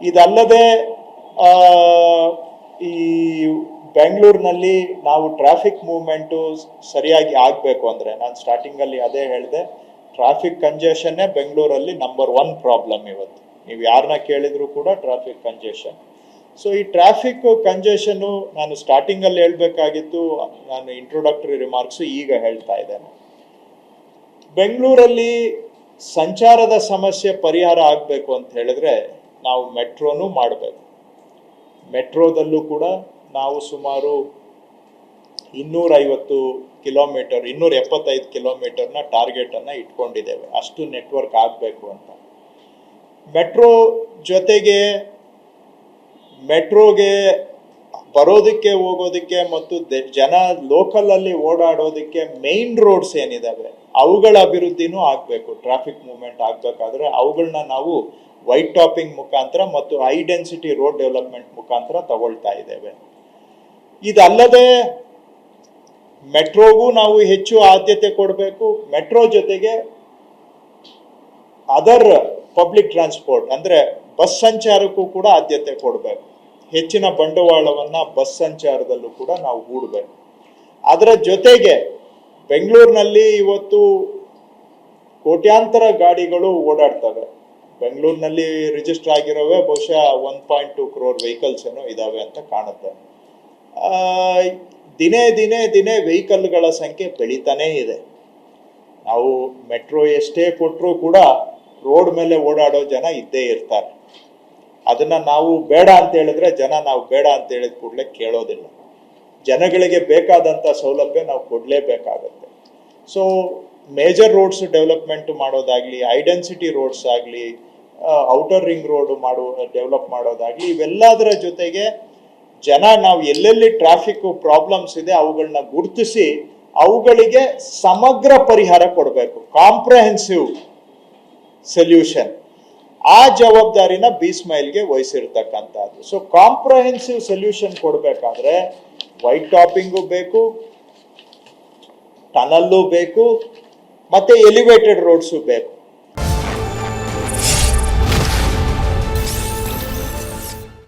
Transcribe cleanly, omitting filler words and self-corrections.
ಇದಲ್ಲದೆ ಈ ಬೆಂಗಳೂರಿನಲ್ಲಿ ನಾವು ಟ್ರಾಫಿಕ್ ಮೂವ್ಮೆಂಟು ಸರಿಯಾಗಿ ಆಗಬೇಕು ಅಂದರೆ, ನಾನು ಸ್ಟಾರ್ಟಿಂಗಲ್ಲಿ ಅದೇ ಹೇಳಿದೆ, ಟ್ರಾಫಿಕ್ ಕಂಜೆಷನ್ನೇ ಬೆಂಗಳೂರಲ್ಲಿ ನಂಬರ್ 1 ಪ್ರಾಬ್ಲಮ್ ಇವತ್ತು. ನೀವು ಯಾರನ್ನ ಕೇಳಿದ್ರು ಕೂಡ ಟ್ರಾಫಿಕ್ ಕಂಜೆಷನ್. ಸೊ ಈ ಟ್ರಾಫಿಕ್ ಕಂಜೆಷನ್ನು ನಾನು ಸ್ಟಾರ್ಟಿಂಗಲ್ಲಿ ಹೇಳಬೇಕಾಗಿತ್ತು, ನಾನು ಇಂಟ್ರೊಡಕ್ಟರಿ ರಿಮಾರ್ಕ್ಸು ಈಗ ಹೇಳ್ತಾ ಇದ್ದೇನೆ. ಬೆಂಗಳೂರಲ್ಲಿ ಸಂಚಾರದ ಸಮಸ್ಯೆ ಪರಿಹಾರ ಆಗಬೇಕು ಅಂತ ಹೇಳಿದ್ರೆ ನಾವು ಮೆಟ್ರೋನು ಮಾಡಬೇಕು. ಮೆಟ್ರೋದಲ್ಲೂ ಕೂಡ ನಾವು ಸುಮಾರು 250 ಕಿಲೋಮೀಟರ್, 275 ಕಿಲೋಮೀಟರ್ನ ಟಾರ್ಗೆಟನ್ನು ಇಟ್ಕೊಂಡಿದ್ದೇವೆ. ಅಷ್ಟು ನೆಟ್ವರ್ಕ್ ಆಗಬೇಕು ಅಂತ. ಮೆಟ್ರೋ ಜೊತೆಗೆ ಮೆಟ್ರೋಗೆ ಬರೋದಕ್ಕೆ ಹೋಗೋದಕ್ಕೆ ಮತ್ತು ಜನ ಲೋಕಲಲ್ಲಿ ಓಡಾಡೋದಕ್ಕೆ ಮೇನ್ ರೋಡ್ಸ್ ಏನಿದಾವೆ ಅವುಗಳ ಅಭಿವೃದ್ಧಿನೂ ಆಗಬೇಕು. ಟ್ರಾಫಿಕ್ ಮೂವ್ಮೆಂಟ್ ಆಗಬೇಕಾದ್ರೆ ಅವುಗಳನ್ನ ನಾವು ವೈಟ್ ಟಾಪಿಂಗ್ ಮುಖಾಂತರ ಮತ್ತು ಹೈ ಡೆನ್ಸಿಟಿ ರೋಡ್ ಡೆವಲಪ್ಮೆಂಟ್ ಮುಖಾಂತರ ತಗೊಳ್ತಾ ಇದ್ದೇವೆ. ಇದಲ್ಲದೆ ಮೆಟ್ರೋಗೂ ನಾವು ಹೆಚ್ಚು ಆದ್ಯತೆ ಕೊಡಬೇಕು. ಮೆಟ್ರೋ ಜೊತೆಗೆ ಅದರ್ ಪಬ್ಲಿಕ್ ಟ್ರಾನ್ಸ್ಪೋರ್ಟ್ ಅಂದರೆ ಬಸ್ ಸಂಚಾರಕ್ಕೂ ಕೂಡ ಆದ್ಯತೆ ಕೊಡಬೇಕು. ಹೆಚ್ಚಿನ ಬಂಡವಾಳವನ್ನು ಬಸ್ ಸಂಚಾರದಲ್ಲೂ ಕೂಡ ನಾವು ಹೂಡಬೇಕು. ಅದರ ಜೊತೆಗೆ ಬೆಂಗಳೂರಿನಲ್ಲಿ ಇವತ್ತು ಕೋಟ್ಯಾಂತರ ಗಾಡಿಗಳು ಓಡಾಡ್ತವೆ. ಬೆಂಗಳೂರಿನಲ್ಲಿ ರಿಜಿಸ್ಟರ್ ಆಗಿರೋವೆ ಬಹುಶಃ 1.2 crore ವೆಹಿಕಲ್ಸ್ ಏನೋ ಇದಾವೆ ಅಂತ ಕಾಣುತ್ತೆ. ದಿನೇ ವೆಹಿಕಲ್ಗಳ ಸಂಖ್ಯೆ ಬೆಳೀತಾನೇ ಇದೆ. ನಾವು ಮೆಟ್ರೋ ಎಷ್ಟೇ ಕೊಟ್ಟರೂ ಕೂಡ ರೋಡ್ ಮೇಲೆ ಓಡಾಡೋ ಜನ ಇದ್ದೇ ಇರ್ತಾರೆ. ಅದನ್ನ ನಾವು ಬೇಡ ಅಂತ ಹೇಳಿದ್ರೆ ಜನ ನಾವು ಬೇಡ ಅಂತ ಹೇಳಿದ ಕೂಡಲೇ ಕೇಳೋದಿಲ್ಲ. ಜನಗಳಿಗೆ ಬೇಕಾದಂಥ ಸೌಲಭ್ಯ ನಾವು ಕೊಡಲೇಬೇಕಾಗತ್ತೆ. ಸೊ ಮೇಜರ್ ರೋಡ್ಸ್ ಡೆವಲಪ್ಮೆಂಟ್ ಮಾಡೋದಾಗ್ಲಿ, ಐಡೆನ್ಸಿಟಿ ರೋಡ್ಸ್ ಆಗಲಿ, ಔಟರ್ ರಿಂಗ್ ರೋಡ್ ಡೆವಲಪ್ ಮಾಡೋದಾಗ್ಲಿ, ಇವೆಲ್ಲದರ ಜೊತೆಗೆ ಜನ ನಾವು ಎಲ್ಲೆಲ್ಲಿ ಟ್ರಾಫಿಕ್ ಪ್ರಾಬ್ಲಮ್ಸ್ ಇದೆ ಅವುಗಳನ್ನ ಗುರುತಿಸಿ ಅವುಗಳಿಗೆ ಸಮಗ್ರ ಪರಿಹಾರ ಕೊಡಬೇಕು, ಕಾಂಪ್ರಹೆನ್ಸಿವ್ ಸೊಲ್ಯೂಷನ್. ಆ ಜವಾಬ್ದಾರಿನ ಬಿ-ಸ್ಮೈಲ್ಗೆ ವಹಿಸಿರ್ತಕ್ಕಂಥದ್ದು. ಸೊ ಕಾಂಪ್ರಹೆನ್ಸಿವ್ ಸೊಲ್ಯೂಷನ್ ಕೊಡಬೇಕಾದ್ರೆ ವೈಟ್ ಟಾಪಿಂಗು ಬೇಕು, ಟನಲ್ಲು ಬೇಕು, ಮತ್ತೆ ಎಲಿವೇಟೆಡ್ ರೋಡ್ಸು ಬೇಕು.